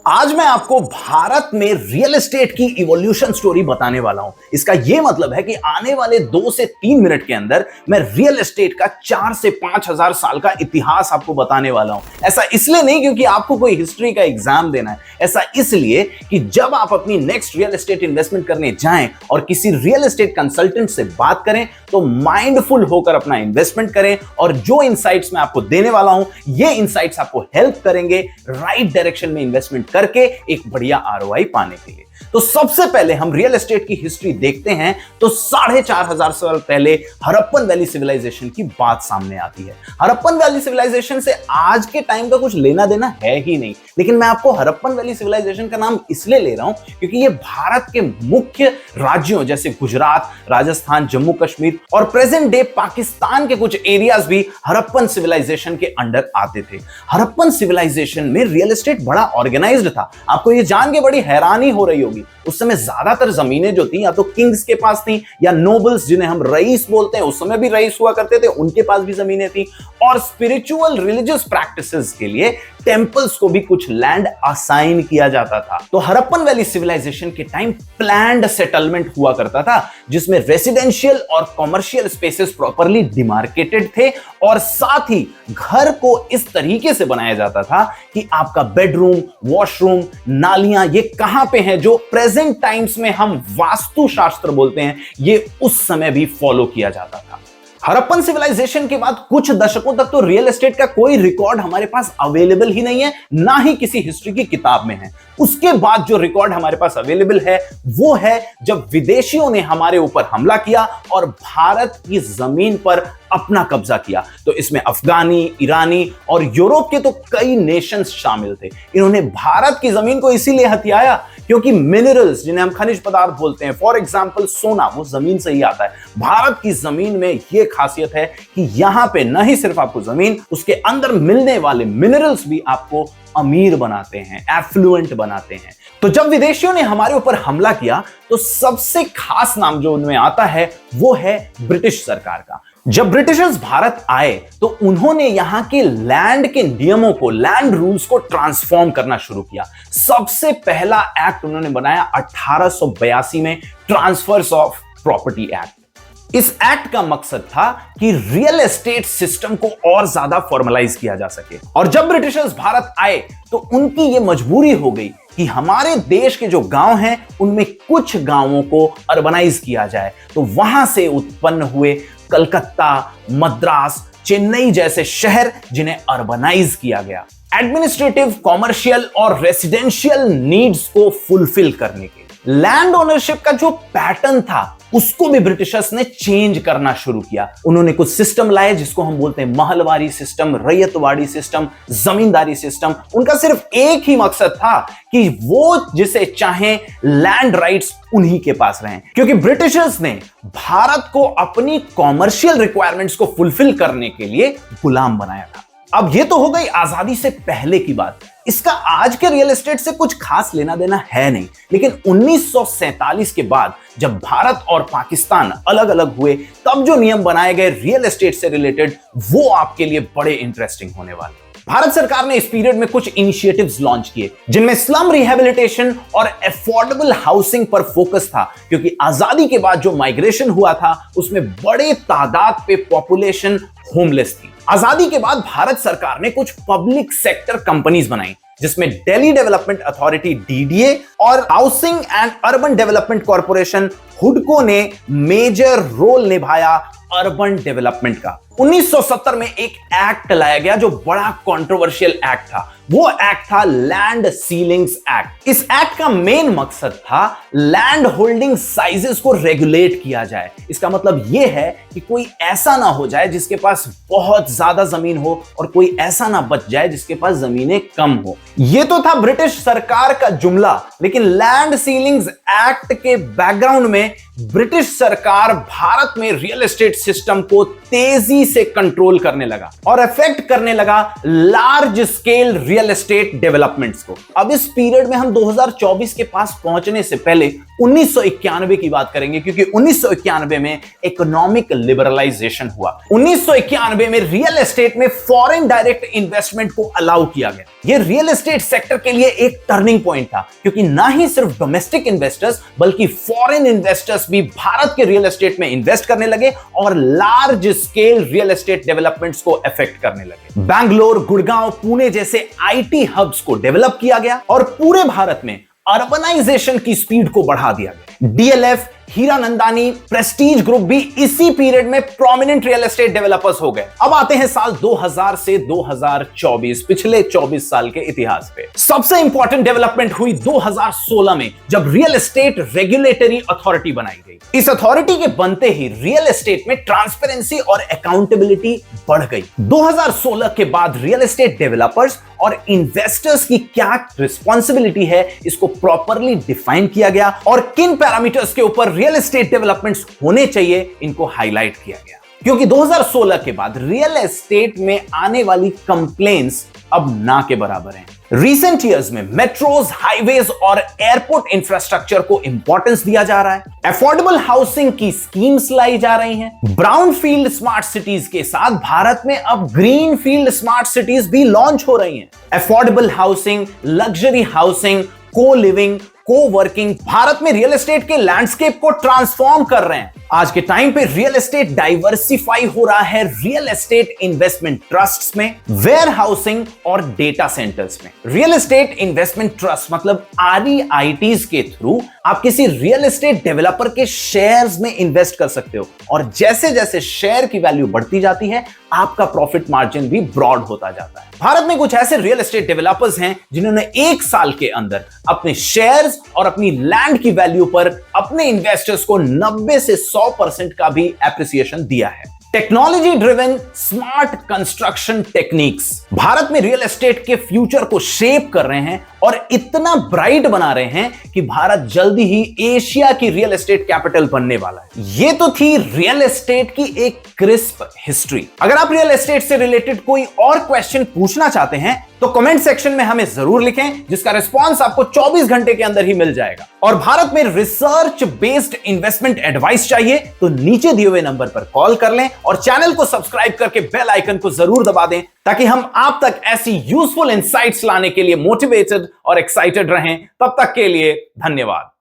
आज मैं आपको भारत में रियल एस्टेट की इवोल्यूशन स्टोरी बताने वाला हूं। इसका यह मतलब है कि आने वाले 2 से 3 मिनट के अंदर मैं रियल एस्टेट का 4 से 5,000 साल का इतिहास आपको बताने वाला हूं। ऐसा इसलिए नहीं क्योंकि आपको कोई हिस्ट्री का एग्जाम देना है, ऐसा इसलिए कि जब आप अपनी नेक्स्ट रियल एस्टेट इन्वेस्टमेंट करने जाएं और किसी रियल एस्टेट कंसल्टेंट से बात करें तो माइंडफुल होकर अपना इन्वेस्टमेंट करें और जो इनसाइट्स मैं आपको देने वाला हूं, ये इनसाइट्स आपको हेल्प करेंगे राइट डायरेक्शन में इन्वेस्टमेंट करके एक बढ़िया आरओआई पाने के लिए। तो सबसे पहले हम रियल एस्टेट की हिस्ट्री देखते हैं तो 4,500 साल पहले हड़प्पन वैली सिविलाइजेशन की बात सामने आती है। हड़प्पन वैली सिविलाइजेशन से आज के टाइम का कुछ लेना देना है ही नहीं, लेकिन मैं आपको हड़प्पन वैली सिविलाइजेशन का नाम इसलिए ले रहा हूं क्योंकि ये भारत के मुख्य राज्यों जैसे गुजरात, राजस्थान, जम्मू कश्मीर और प्रेजेंट डे पाकिस्तान के कुछ एरियाज भी हड़प्पन सिविलाइजेशन के अंडर आते थे। हड़प्पन सिविलाइजेशन में रियल एस्टेट बड़ा ऑर्गेनाइज्ड था। आपको ये जान के बड़ी हैरानी हो रही होगी, उस समय ज्यादातर जमीनें जो थी या तो किंग्स के पास थी या नोबल्स जिन्हें हम रईस बोलते हैं, उस समय भी रईस हुआ करते थे, उनके पास भी जमीनें थी। और स्पिरिचुअल रिलीजियस प्रैक्टिसेस के लिए टेंपल्स को भी कुछ लैंड असाइन किया जाता था। तो हड़प्पन वैली सिविलाइजेशन के टाइम प्लान्ड सेटलमेंट हुआ करता था जिसमें रेसिडेंशियल और कॉमर्शियल स्पेसेस प्रॉपर्ली डिमार्केटेड थे और साथ ही घर को इस तरीके से बनाया जाता था कि आपका बेडरूम, वॉशरूम, नालियां ये कहां पे हैं, जो प्रेजेंट टाइम्स में हम वास्तुशास्त्र बोलते हैं, ये उस समय भी फॉलो किया जाता था। हड़प्पन सिविलाइजेशन के बाद कुछ दशकों तक तो रियल एस्टेट का कोई रिकॉर्ड हमारे पास अवेलेबल ही नहीं है, ना ही किसी हिस्ट्री की किताब में है। उसके बाद जो रिकॉर्ड हमारे पास अवेलेबल है वो है जब विदेशियों ने हमारे ऊपर हमला किया और भारत की जमीन पर अपना कब्जा किया। तो इसमें अफगानी, ईरानी और यूरोप के तो कई नेशंस शामिल थे। इन्होंने भारत की जमीन को इसीलिए हथियाया क्योंकि मिनरल्स, जिन्हें हम खनिज पदार्थ बोलते हैं, फॉर एग्जांपल सोना, वो जमीन से ही आता है। भारत की जमीन में यह खासियत है कि यहां पे न ही सिर्फ आपको जमीन, उसके अंदर मिलने वाले मिनरल्स भी आपको अमीर बनाते हैं, एफ्लुएंट बनाते हैं। तो जब विदेशियों ने हमारे ऊपर हमला किया तो सबसे खास नाम जो उनमें आता है वो है ब्रिटिश सरकार का। जब ब्रिटिशर्स भारत आए तो उन्होंने यहां के लैंड के नियमों को, लैंड रूल्स को ट्रांसफॉर्म करना शुरू किया। सबसे पहला एक्ट उन्होंने बनाया 1882 में, ट्रांसफर्स ऑफ प्रॉपर्टी एक्ट। इस एक्ट का मकसद था कि रियल एस्टेट सिस्टम को और ज्यादा फॉर्मलाइज किया जा सके। और जब ब्रिटिशर्स भारत आए तो उनकी यह मजबूरी हो गई कि हमारे देश के जो गांव हैं उनमें कुछ गांवों को अर्बनाइज किया जाए। तो वहां से उत्पन्न हुए कलकत्ता, मद्रास, चेन्नई जैसे शहर जिन्हें अर्बनाइज किया गया एडमिनिस्ट्रेटिव, कॉमर्शियल और रेसिडेंशियल नीड्स को फुलफिल करने के। लैंड ओनरशिप का जो पैटर्न था उसको भी ब्रिटिशर्स ने चेंज करना शुरू किया। उन्होंने कुछ सिस्टम लाए जिसको हम बोलते हैं महलवारी सिस्टम, रैयतवाड़ी सिस्टम, जमींदारी सिस्टम। उनका सिर्फ एक ही मकसद था कि वो जिसे चाहें लैंड राइट्स उन्हीं के पास रहें, क्योंकि ब्रिटिशर्स ने भारत को अपनी कॉमर्शियल रिक्वायरमेंट्स को फुलफिल करने के लिए गुलाम बनाया था। अब ये तो हो गई आजादी से पहले की बात। इसका आज के रियल एस्टेट से कुछ खास लेना देना है नहीं, लेकिन 1947 के बाद जब भारत और पाकिस्तान अलग अलग हुए तब जो नियम बनाए गए रियल एस्टेट से रिलेटेड, वो आपके लिए बड़े इंटरेस्टिंग होने वाले। भारत सरकार ने इस पीरियड में कुछ इनिशिएटिव्स लॉन्च किए जिनमें स्लम रिहेबिलिटेशन और अफोर्डेबल हाउसिंग पर फोकस था, क्योंकि आजादी के बाद जो माइग्रेशन हुआ था उसमें बड़े तादाद पे पॉपुलेशन होमलेस थी। आजादी के बाद भारत सरकार ने कुछ पब्लिक सेक्टर कंपनीज बनाई जिसमें दिल्ली डेवलपमेंट अथॉरिटी डीडीए और Housing and Urban Development Corporation हुडको ने मेजर रोल निभाया अर्बन डेवलपमेंट का। 1970 में एक एक्ट लाया गया जो बड़ा कंट्रोवर्शियल एक्ट था। वो एक्ट था लैंड सीलिंग्स एक्ट। इस एक्ट का मेन मकसद था लैंड होल्डिंग साइजेस को रेगुलेट किया जाए। इसका मतलब यह है कि कोई ऐसा ना हो जाए जिसके पास बहुत ज्यादा जमीन हो और कोई ऐसा ना बच जाए जिसके पास जमीनें कम हो। यह तो था ब्रिटिश सरकार का जुमला, लेकिन लैंड सीलिंग्स एक्ट के बैकग्राउंड में ब्रिटिश सरकार भारत में रियल एस्टेट सिस्टम को तेजी से कंट्रोल करने लगा और अफेक्ट करने लगा large scale real estate developments को। अब इस पीरियड में हम 2024 के पास पहुंचने से पहले 1991 की बात करेंगे, क्योंकि 1991 में इकोनॉमिक लिबरलाइजेशन हुआ। 1991 में रियल एस्टेट में फॉरेन डायरेक्ट इन्वेस्टमेंट को अलाउ किया गया। यह रियल एस्टेट सेक्टर के लिए एक टर्निंग पॉइंट था, क्योंकि ना ही सिर्फ डोमेस्टिक इन्वेस्टर्स बल्कि फॉरेन इन्वेस्टर्स भी भारत के रियल एस्टेट में इन्वेस्ट करने लगे और large scale real estate developments को इफेक्ट करने लगे। बैंगलोर, गुड़गांव, पुणे जैसे आईटी हब्स को डेवलप किया गया और पूरे भारत में अर्बनाइजेशन की स्पीड को बढ़ा दिया गया। डीएलएफ, हीरानंदानी, प्रेस्टीज ग्रुप भी इसी पीरियड में प्रोमिनेंट रियल एस्टेट डेवलपर्स हो गए। अब आते हैं साल 2000 से 2024, पिछले 24 साल के इतिहास पे। सबसे इंपॉर्टेंट डेवलपमेंट हुई 2016 में, जब रियल एस्टेट रेगुलेटरी अथॉरिटी बनाई गई। इस अथॉरिटी के बनते ही रियल एस्टेट में ट्रांसपेरेंसी और अकाउंटेबिलिटी बढ़ गई। 2016 के बाद रियल एस्टेट डेवलपर्स और इन्वेस्टर्स की क्या रिस्पॉन्सिबिलिटी है, इसको प्रॉपरली डिफाइन किया गया और किन पैरामीटर्स के ऊपर रियल एस्टेट डेवलपमेंट्स होने चाहिए, इनको हाईलाइट किया गया। क्योंकि 2016 के बाद रियल एस्टेट में आने वाली कंप्लेंट्स अब ना के बराबर हैं। रिसेंट ईयर्स में मेट्रोज, हाईवेज और एयरपोर्ट इंफ्रास्ट्रक्चर को इंपॉर्टेंस दिया जा रहा है। अफोर्डेबल हाउसिंग की स्कीम्स लाई जा रही हैं। ब्राउनफील्ड स्मार्ट सिटीज के साथ भारत में अब ग्रीनफील्ड स्मार्ट सिटीज भी लॉन्च हो रही हैं। अफोर्डेबल हाउसिंग, लग्जरी हाउसिंग, को लिविंग, को वर्किंग भारत में रियल एस्टेट के लैंडस्केप को ट्रांसफॉर्म कर रहे हैं। आज के टाइम पे रियल एस्टेट डाइवर्सिफाई हो रहा है रियल एस्टेट इन्वेस्टमेंट ट्रस्ट्स में, वेयर हाउसिंग और डेटा सेंटर्स में। रियल एस्टेट इन्वेस्टमेंट ट्रस्ट मतलब REITs के थ्रू आप किसी रियल एस्टेट डेवलपर के शेयर्स में इन्वेस्ट कर सकते हो और जैसे जैसे शेयर की वैल्यू बढ़ती जाती है, आपका प्रॉफिट मार्जिन भी ब्रॉड होता जाता है। भारत में कुछ ऐसे रियल एस्टेट डेवलपर्स हैं जिन्होंने 1 साल के अंदर अपने शेयर्स और अपनी लैंड की वैल्यू पर अपने इन्वेस्टर्स को 90 से 100% का भी एप्रिसिएशन दिया है। Technology driven smart construction techniques Bharat में रियल एस्टेट के फ्यूचर को शेप कर रहे हैं और इतना ब्राइट बना रहे हैं कि भारत जल्दी ही एशिया की रियल एस्टेट कैपिटल बनने वाला है। ये तो थी रियल एस्टेट की एक क्रिस्प हिस्ट्री। अगर आप रियल एस्टेट से रिलेटेड कोई और क्वेश्चन पूछना चाहते हैं तो कमेंट सेक्शन में हमें जरूर लिखें, जिसका रिस्पांस आपको 24 घंटे के अंदर ही मिल जाएगा। और भारत में रिसर्च बेस्ड इन्वेस्टमेंट एडवाइस चाहिए तो नीचे दिए हुए नंबर पर कॉल कर लें और चैनल को सब्सक्राइब करके बेल आइकन को जरूर दबा दें, ताकि हम आप तक ऐसी यूजफुल इंसाइट्स लाने के लिए मोटिवेटेड और एक्साइटेड रहें। तब तक के लिए धन्यवाद।